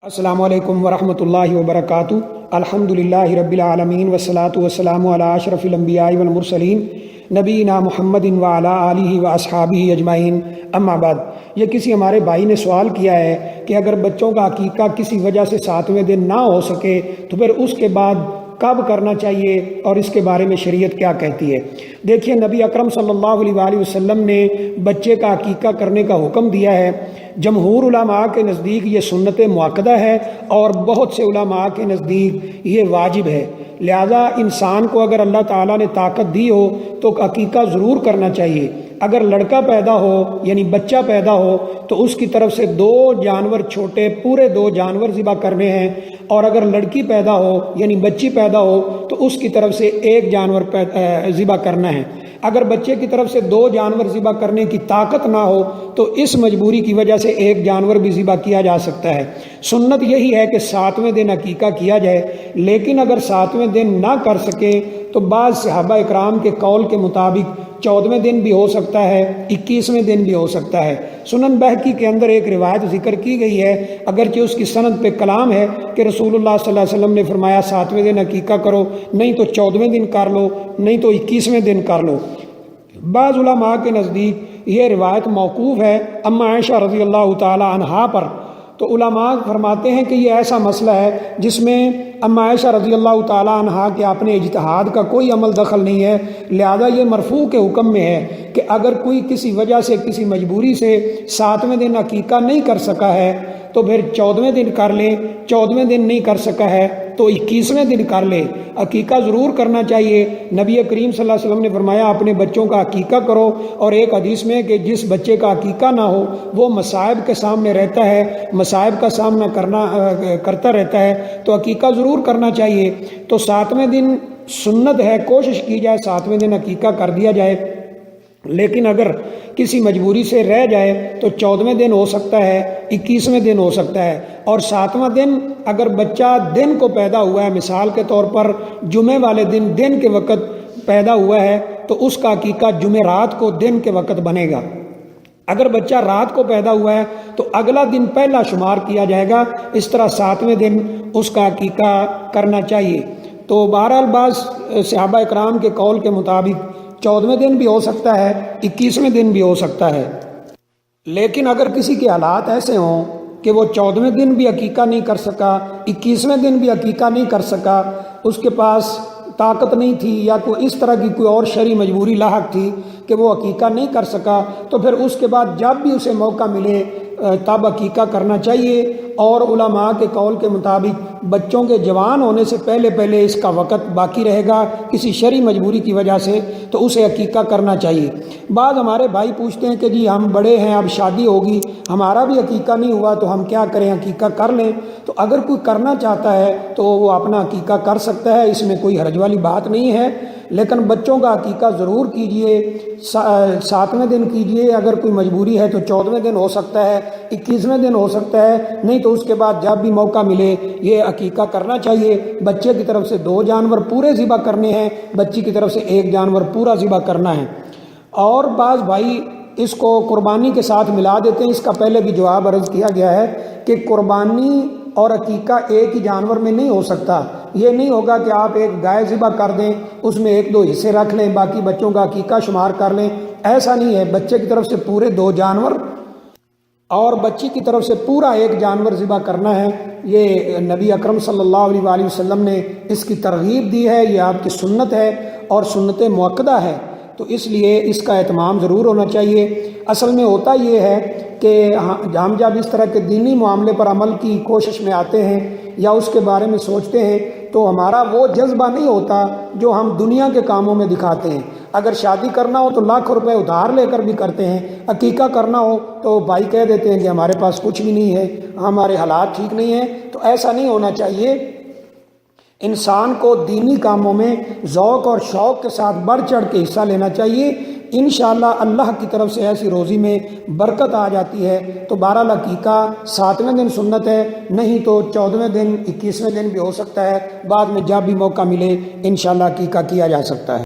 السلام علیکم ورحمۃ اللہ وبرکاتہ۔ الحمدللہ رب العالمین والصلاة والسلام علی اشرف الانبیاء والمرسلین نبینا محمد وعلی آلہ واصحابہ اجمعین، اما بعد۔ یہ کسی ہمارے بھائی نے سوال کیا ہے کہ اگر بچوں کا عقیقہ کسی وجہ سے 7ویں دن نہ ہو سکے تو پھر اس کے بعد کب کرنا چاہیے اور اس کے بارے میں شریعت کیا کہتی ہے؟ دیکھیے، نبی اکرم صلی اللہ علیہ وآلہ وسلم نے بچے کا عقیقہ کرنے کا حکم دیا ہے۔ جمہور علماء کے نزدیک یہ سنت مؤکدہ ہے اور بہت سے علماء کے نزدیک یہ واجب ہے۔ لہذا انسان کو اگر اللہ تعالیٰ نے طاقت دی ہو تو عقیقہ ضرور کرنا چاہیے۔ اگر لڑکا پیدا ہو یعنی بچہ پیدا ہو تو اس کی طرف سے 2 جانور چھوٹے پورے 2 جانور ذبح کرنے ہیں، اور اگر لڑکی پیدا ہو یعنی بچی پیدا ہو تو اس کی طرف سے 1 جانور ذبح کرنا ہے۔ اگر بچے کی طرف سے 2 جانور ذبح کرنے کی طاقت نہ ہو تو اس مجبوری کی وجہ سے 1 جانور بھی ذبح کیا جا سکتا ہے۔ سنت یہی ہے کہ 7ویں دن عقیقہ کیا جائے، لیکن اگر 7ویں دن نہ کر سکے تو بعض صحابہ اکرام کے قول کے مطابق 14ویں دن بھی ہو سکتا ہے، 21ویں دن بھی ہو سکتا ہے۔ سنن بہقی کے اندر ایک روایت ذکر کی گئی ہے، اگرچہ اس کی سند پہ کلام ہے کہ رسول اللہ صلی اللہ علیہ وسلم نے فرمایا 7ویں دن عقیقہ کرو، نہیں تو 14ویں دن کر لو، نہیں تو 21ویں دن کر لو۔ بعض علماء کے نزدیک یہ روایت موقوف ہے اما عائشہ رضی اللہ تعالی عنہا پر۔ تو علماء فرماتے ہیں کہ یہ ایسا مسئلہ ہے جس میں اما عائشہ رضی اللہ تعالی عنہا کے اپنے اجتہاد کا کوئی عمل دخل نہیں ہے، لہذا یہ مرفوع کے حکم میں ہے کہ اگر کوئی کسی وجہ سے کسی مجبوری سے 7ویں دن عقیقہ نہیں کر سکا ہے تو پھر 14ویں دن کر لے، 14ویں دن نہیں کر سکا ہے تو 21ویں دن کر لے۔ عقیقہ ضرور کرنا چاہیے۔ نبی کریم صلی اللہ علیہ وسلم نے فرمایا اپنے بچوں کا عقیقہ کرو، اور ایک حدیث میں کہ جس بچے کا عقیقہ نہ ہو وہ مصائب کے سامنے رہتا ہے، مصائب کا سامنا کرتا رہتا ہے، تو عقیقہ ضرور کرنا چاہیے۔ تو 7ویں دن سنت ہے، کوشش کی جائے 7ویں دن عقیقہ کر دیا جائے، لیکن اگر کسی مجبوری سے رہ جائے تو 14ویں دن ہو سکتا ہے، 21ویں دن ہو سکتا ہے۔ اور 7واں دن اگر بچہ دن کو پیدا ہوا ہے، مثال کے طور پر جمعے والے دن کے وقت پیدا ہوا ہے تو اس کا عقیقہ جمعرات کو دن کے وقت بنے گا۔ اگر بچہ رات کو پیدا ہوا ہے تو اگلا دن پہلا شمار کیا جائے گا۔ اس طرح 7ویں دن اس کا عقیقہ کرنا چاہیے۔ تو بہرحال بعض صحابہ اکرام کے قول کے مطابق 14ویں دن بھی ہو سکتا ہے، 21ویں دن بھی ہو سکتا ہے۔ لیکن اگر کسی کے حالات ایسے ہوں کہ وہ 14ویں دن بھی عقیقہ نہیں کر سکا، 21ویں دن بھی عقیقہ نہیں کر سکا، اس کے پاس طاقت نہیں تھی یا کوئی اس طرح کی کوئی اور شرعی مجبوری لاحق تھی کہ وہ عقیقہ نہیں کر سکا، تو پھر اس کے بعد جب بھی اسے موقع ملے تب عقیقہ کرنا چاہیے۔ اور علماء کے قول کے مطابق بچوں کے جوان ہونے سے پہلے اس کا وقت باقی رہے گا کسی شرعی مجبوری کی وجہ سے، تو اسے عقیقہ کرنا چاہیے۔ بعض ہمارے بھائی پوچھتے ہیں کہ جی ہم بڑے ہیں، اب شادی ہوگی، ہمارا بھی عقیقہ نہیں ہوا تو ہم کیا کریں، عقیقہ کر لیں؟ تو اگر کوئی کرنا چاہتا ہے تو وہ اپنا عقیقہ کر سکتا ہے، اس میں کوئی حرج والی بات نہیں ہے، لیکن بچوں کا عقیقہ ضرور کیجئے، 7ویں دن کیجئے۔ اگر کوئی مجبوری ہے تو 14ویں دن ہو سکتا ہے، 21ویں دن ہو سکتا ہے، نہیں تو اس کے بعد جب بھی موقع ملے یہ عقیقہ کرنا چاہیے۔ بچے کی طرف سے 2 جانور پورے ذبح کرنے ہیں، بچی کی طرف سے 1 جانور پورا ذبح کرنا ہے۔ اور بعض بھائی اس کو قربانی کے ساتھ ملا دیتے ہیں۔ اس کا پہلے بھی جواب عرض کیا گیا ہے کہ قربانی اور عقیقہ ایک ہی جانور میں نہیں ہو سکتا۔ یہ نہیں ہوگا کہ آپ ایک گائے ذبح کر دیں، اس میں 1-2 حصے رکھ لیں، باقی بچوں کا عقیقہ شمار کر لیں، ایسا نہیں ہے۔ بچے کی طرف سے پورے 2 جانور اور بچی کی طرف سے پورا 1 جانور ذبح کرنا ہے۔ یہ نبی اکرم صلی اللہ علیہ وآلہ وسلم نے اس کی ترغیب دی ہے، یہ آپ کی سنت ہے اور سنت مؤکدہ ہے، تو اس لیے اس کا اہتمام ضرور ہونا چاہیے۔ اصل میں ہوتا یہ ہے کہ ہم جب اس طرح کے دینی معاملے پر عمل کی کوشش میں آتے ہیں یا اس کے بارے میں سوچتے ہیں تو ہمارا وہ جذبہ نہیں ہوتا جو ہم دنیا کے کاموں میں دکھاتے ہیں۔ اگر شادی کرنا ہو تو لاکھ روپے ادھار لے کر بھی کرتے ہیں، عقیقہ کرنا ہو تو بھائی کہہ دیتے ہیں کہ ہمارے پاس کچھ بھی نہیں ہے، ہمارے حالات ٹھیک نہیں ہیں۔ تو ایسا نہیں ہونا چاہیے۔ انسان کو دینی کاموں میں ذوق اور شوق کے ساتھ بڑھ چڑھ کے حصہ لینا چاہیے۔ انشاءاللہ اللہ کی طرف سے ایسی روزی میں برکت آ جاتی ہے۔ تو 12 عقیقہ 7ویں دن سنت ہے، نہیں تو 14ویں دن 21ویں دن بھی ہو سکتا ہے، بعد میں جب بھی موقع ملے انشاءاللہ عقیقہ کیا جا سکتا ہے۔